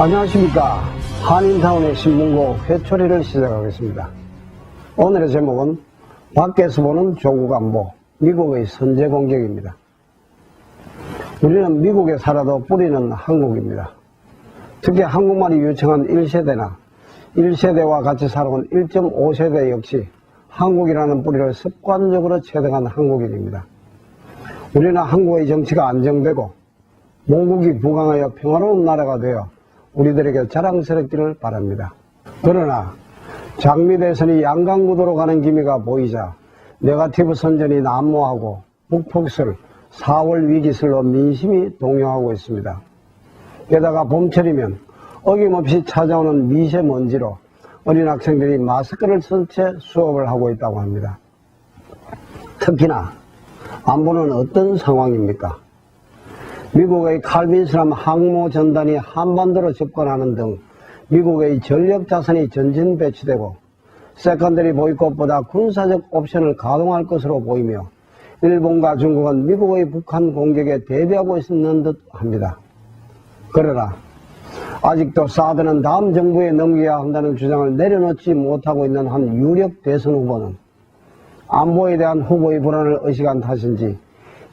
안녕하십니까. 한인타운의 신문고 회초리를 시작하겠습니다. 오늘의 제목은 밖에서 보는 조국 안보, 미국의 선제 공격입니다. 우리는 미국에 살아도 뿌리는 한국입니다. 특히 한국말이 유창한 1세대나 1세대와 같이 살아온 1.5세대 역시 한국이라는 뿌리를 습관적으로 채택한 한국인입니다. 우리는 한국의 정치가 안정되고 모국이 부강하여 평화로운 나라가 되어 우리들에게 자랑스럽기를 바랍니다. 그러나 장미대선이 양강구도로 가는 기미가 보이자 네거티브 선전이 난무하고 북폭설, 4월 위기설로 민심이 동요하고 있습니다. 게다가 봄철이면 어김없이 찾아오는 미세먼지로 어린 학생들이 마스크를 쓴 채 수업을 하고 있다고 합니다. 특히나 안보는 어떤 상황입니까? 미국의 칼빈스람 항모전단이 한반도로 접근하는 등 미국의 전력 자산이 전진 배치되고 세컨더리 보이콧보다 군사적 옵션을 가동할 것으로 보이며 일본과 중국은 미국의 북한 공격에 대비하고 있는 듯 합니다. 그러나 아직도 사드는 다음 정부에 넘겨야 한다는 주장을 내려놓지 못하고 있는 한 유력 대선 후보는 안보에 대한 후보의 불안을 의식한 탓인지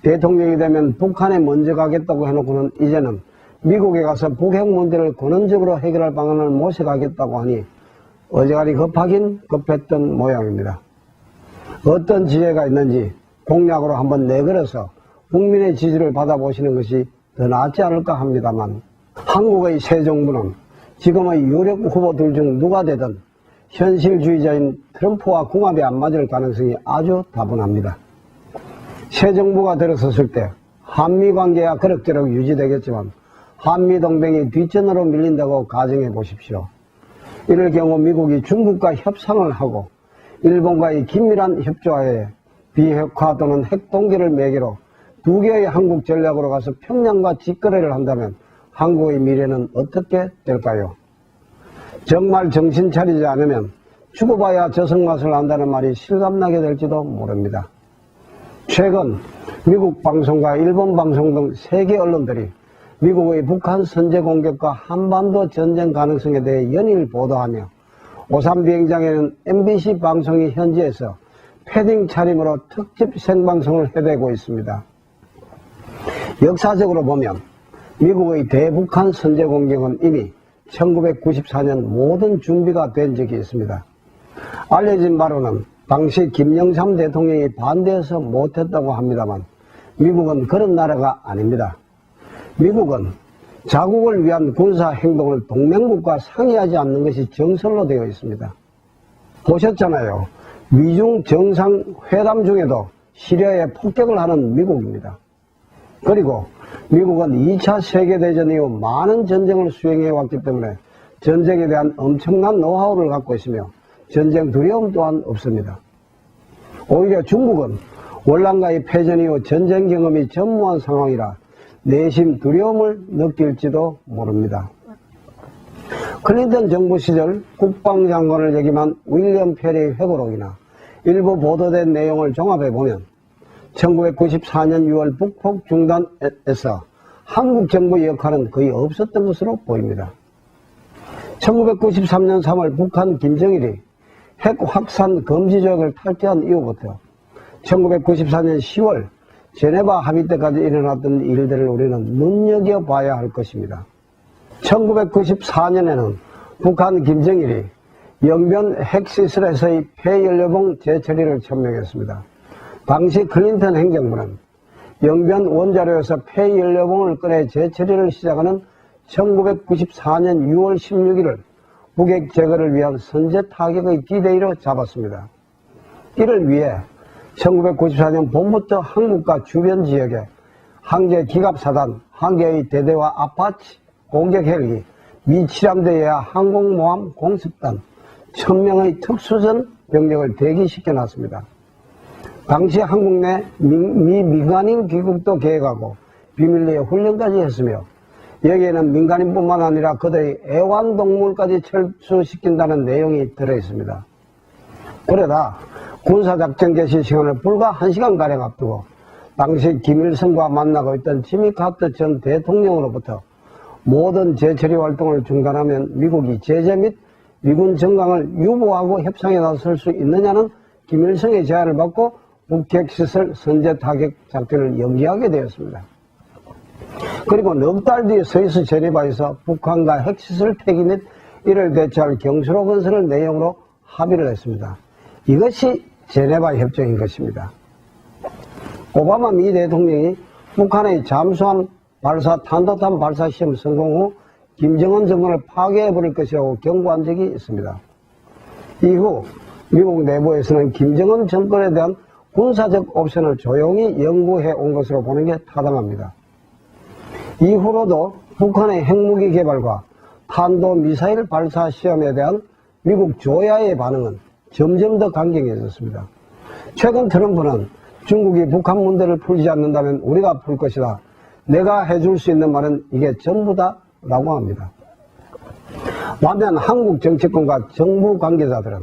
대통령이 되면 북한에 먼저 가겠다고 해놓고는 이제는 미국에 가서 북핵 문제를 근원적으로 해결할 방안을 모셔가겠다고 하니 어지간히 급하긴 급했던 모양입니다. 어떤 지혜가 있는지 공약으로 한번 내걸어서 국민의 지지를 받아보시는 것이 더 낫지 않을까 합니다만 한국의 새 정부는 지금의 유력 후보들 중 누가 되든 현실주의자인 트럼프와 궁합이 안 맞을 가능성이 아주 다분합니다. 새 정부가 들어섰을 때 한미관계야 그럭저럭 유지되겠지만 한미동맹이 뒷전으로 밀린다고 가정해 보십시오. 이럴 경우 미국이 중국과 협상을 하고 일본과의 긴밀한 협조하에 비핵화 또는 핵동결을 매개로 두 개의 한국 전략으로 가서 평양과 직거래를 한다면 한국의 미래는 어떻게 될까요? 정말 정신 차리지 않으면 죽어봐야 저승맛을 안다는 말이 실감나게 될지도 모릅니다. 최근 미국 방송과 일본 방송 등 세계 언론들이 미국의 북한 선제 공격과 한반도 전쟁 가능성에 대해 연일 보도하며 오산 비행장에는 MBC 방송이 현지에서 패딩 차림으로 특집 생방송을 해대고 있습니다. 역사적으로 보면 미국의 대북한 선제 공격은 이미 1994년 모든 준비가 된 적이 있습니다. 알려진 바로는 당시 김영삼 대통령이 반대해서 못했다고 합니다만 미국은 그런 나라가 아닙니다. 미국은 자국을 위한 군사 행동을 동맹국과 상의하지 않는 것이 정설로 되어 있습니다. 보셨잖아요. 미중 정상회담 중에도 시리아에 폭격을 하는 미국입니다. 그리고 미국은 2차 세계대전 이후 많은 전쟁을 수행해왔기 때문에 전쟁에 대한 엄청난 노하우를 갖고 있으며 전쟁 두려움 또한 없습니다. 오히려 중국은 월남과의 패전 이후 전쟁 경험이 전무한 상황이라 내심 두려움을 느낄지도 모릅니다. 클린턴 정부 시절 국방장관을 역임한 윌리엄 페리의 회고록이나 일부 보도된 내용을 종합해보면 1994년 6월 북폭 중단에서 한국 정부의 역할은 거의 없었던 것으로 보입니다. 1993년 3월 북한 김정일이 핵 확산 금지 조약을 탈퇴한 이후부터 1994년 10월 제네바 합의 때까지 일어났던 일들을 우리는 눈여겨봐야 할 것입니다. 1994년에는 북한 김정일이 영변 핵시설에서의 폐연료봉 재처리를 천명했습니다. 당시 클린턴 행정부는 영변 원자로에서 폐연료봉을 꺼내 재처리를 시작하는 1994년 6월 16일을 북핵 제거를 위한 선제 타격의 D-Day로 잡았습니다. 이를 위해 1994년 봄부터 한국과 주변 지역에 한개 기갑사단, 한개의 대대와 아파치, 공격 헬기, 미 7함대 예하 항공모함 공습단, 1000명의 특수전 병력을 대기시켜놨습니다. 당시 한국 내 미 민간인 귀국도 계획하고 비밀리에 훈련까지 했으며 여기에는 민간인뿐만 아니라 그들의 애완동물까지 철수시킨다는 내용이 들어있습니다. 그러다 군사작전 개시 시간을 불과 1시간가량 앞두고 당시 김일성과 만나고 있던 지미 카터 전 대통령으로부터 모든 재처리 활동을 중단하면 미국이 제재 및 미군 정강을 유보하고 협상에 나설 수 있느냐는 김일성의 제안을 받고 북핵시설 선제 타격 작전을 연기하게 되었습니다. 그리고 넉 달 뒤에 스위스 제네바에서 북한과 핵시설 폐기 및 이를 대처할 경수로 건설을 내용으로 합의를 했습니다. 이것이 제네바 협정인 것입니다. 오바마 미 대통령이 북한의 잠수함 발사 탄도탄 발사 시험 성공 후 김정은 정권을 파괴해버릴 것이라고 경고한 적이 있습니다. 이후 미국 내부에서는 김정은 정권에 대한 군사적 옵션을 조용히 연구해 온 것으로 보는 게 타당합니다. 이후로도 북한의 핵무기 개발과 탄도미사일 발사 시험에 대한 미국 조야의 반응은 점점 더 강경해졌습니다. 최근 트럼프는 중국이 북한 문제를 풀지 않는다면 우리가 풀 것이다. 내가 해줄 수 있는 말은 이게 전부다 라고 합니다. 반면 한국 정치권과 정부 관계자들은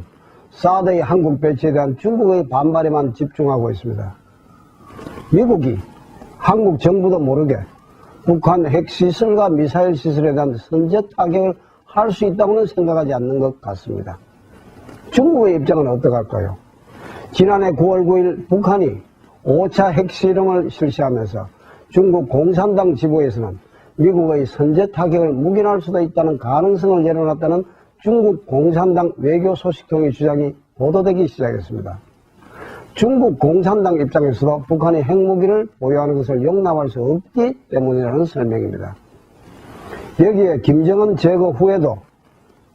사드의 한국 배치에 대한 중국의 반발에만 집중하고 있습니다. 미국이 한국 정부도 모르게 북한 핵시설과 미사일 시설에 대한 선제 타격을 할 수 있다고는 생각하지 않는 것 같습니다. 중국의 입장은 어떡할까요? 지난해 9월 9일 북한이 5차 핵실험을 실시하면서 중국 공산당 지부에서는 미국의 선제 타격을 묵인할 수도 있다는 가능성을 내려놨다는 중국 공산당 외교 소식통의 주장이 보도되기 시작했습니다. 중국 공산당 입장에서도 북한이 핵무기를 보유하는 것을 용납할 수 없기 때문이라는 설명입니다. 여기에 김정은 제거 후에도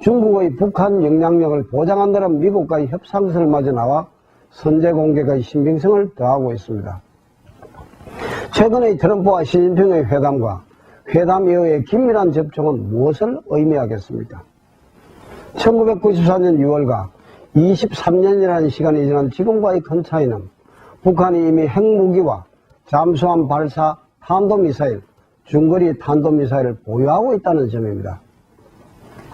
중국의 북한 영향력을 보장한다는 미국과의 협상서를 마저 나와 선제 공격의 신빙성을 더하고 있습니다. 최근의 트럼프와 시진핑의 회담과 회담 이후의 긴밀한 접촉은 무엇을 의미하겠습니까? 1994년 6월과 23년이라는 시간이 지난 지금과의 큰 차이는 북한이 이미 핵무기와 잠수함 발사 탄도미사일, 중거리 탄도미사일을 보유하고 있다는 점입니다.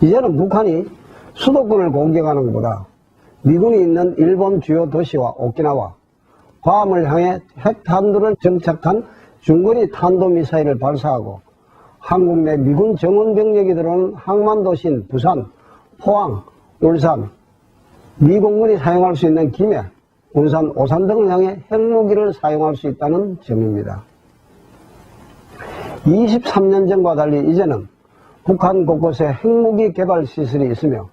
이제는 북한이 수도권을 공격하는 것보다 미군이 있는 일본 주요 도시와 오키나와, 괌을 향해 핵탄두를 정착한 중거리 탄도미사일을 발사하고 한국 내 미군 정원병력이 들어오는 항만도시인 부산, 포항, 울산, 미 공군이 사용할 수 있는 김해, 군산, 오산 등을 향해 핵무기를 사용할 수 있다는 점입니다. 23년 전과 달리 이제는 북한 곳곳에 핵무기 개발 시설이 있으며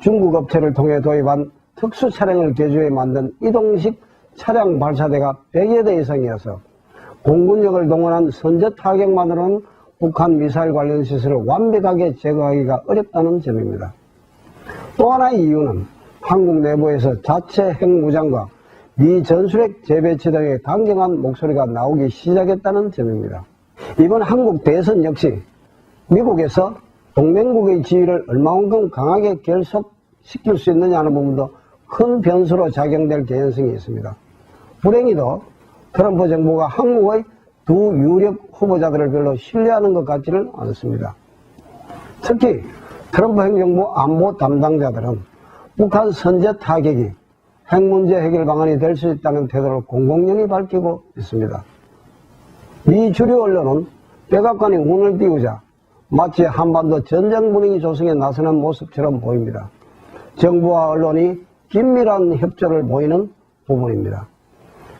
중국 업체를 통해 도입한 특수 차량을 개조해 만든 이동식 차량 발사대가 100여 대 이상이어서 공군력을 동원한 선제 타격만으로는 북한 미사일 관련 시설을 완벽하게 제거하기가 어렵다는 점입니다. 또 하나의 이유는 한국 내부에서 자체 핵무장과 미 전술핵 재배치 등의 강경한 목소리가 나오기 시작했다는 점입니다. 이번 한국 대선 역시 미국에서 동맹국의 지위를 얼마만큼 강하게 결속시킬 수 있느냐는 부분도 큰 변수로 작용될 개연성이 있습니다. 불행히도 트럼프 정부가 한국의 두 유력 후보자들을 별로 신뢰하는 것 같지는 않습니다. 특히 트럼프 행정부 안보 담당자들은 북한 선제 타격이 핵 문제 해결 방안이 될 수 있다는 태도를 공공연히 밝히고 있습니다. 미 주류 언론은 백악관이 운을 띄우자 마치 한반도 전쟁 분위기 조성에 나서는 모습처럼 보입니다. 정부와 언론이 긴밀한 협조를 보이는 부분입니다.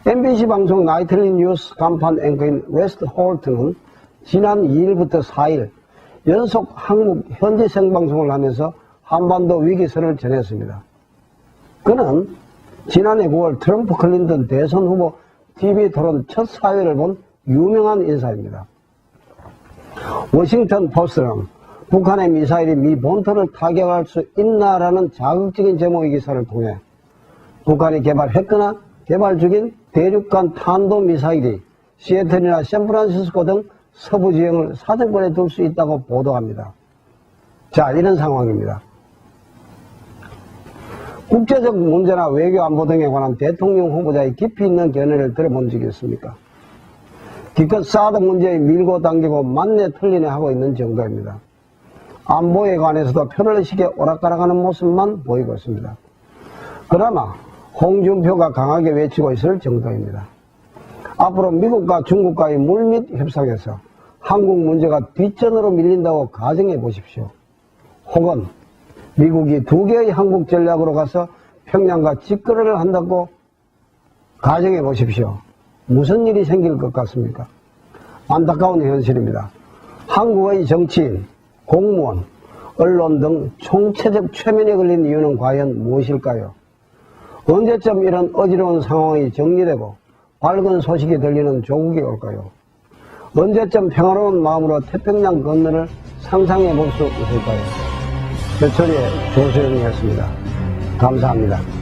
MBC 방송 나이틀리 뉴스 간판 앵커인 웨스트 홀트는 지난 2일부터 4일 연속 한국 현지 생방송을 하면서 한반도 위기설을 전했습니다. 그는 지난해 9월 트럼프 클린턴 대선 후보 TV 토론 첫 사회를 본 유명한 인사입니다. 워싱턴 포스트는 북한의 미사일이 미 본토를 타격할 수 있나라는 자극적인 제목의 기사를 통해 북한이 개발했거나 개발 중인 대륙간 탄도미사일이 시애틀이나 샌프란시스코 등 서부 지형을 사정권에 둘 수 있다고 보도합니다. 자, 이런 상황입니다. 국제적 문제나 외교 안보 등에 관한 대통령 후보자의 깊이 있는 견해를 들어본 적이 있습니까? 기껏 사드 문제에 밀고 당기고 맞네 틀리네 하고 있는 정도입니다. 안보에 관해서도 표를 시게 오락가락하는 모습만 보이고 있습니다. 그나마 홍준표가 강하게 외치고 있을 정도입니다. 앞으로 미국과 중국과의 물밑 협상에서 한국 문제가 뒷전으로 밀린다고 가정해 보십시오. 혹은 미국이 2개의 한국 전략으로 가서 평양과 직거래를 한다고 가정해 보십시오. 무슨 일이 생길 것 같습니까? 안타까운 현실입니다. 한국의 정치인, 공무원, 언론 등 총체적 최면에 걸린 이유는 과연 무엇일까요? 언제쯤 이런 어지러운 상황이 정리되고 밝은 소식이 들리는 조국이 올까요? 언제쯤 평화로운 마음으로 태평양 건너를 상상해 볼 수 있을까요? 배철의 조소영이었습니다. 감사합니다.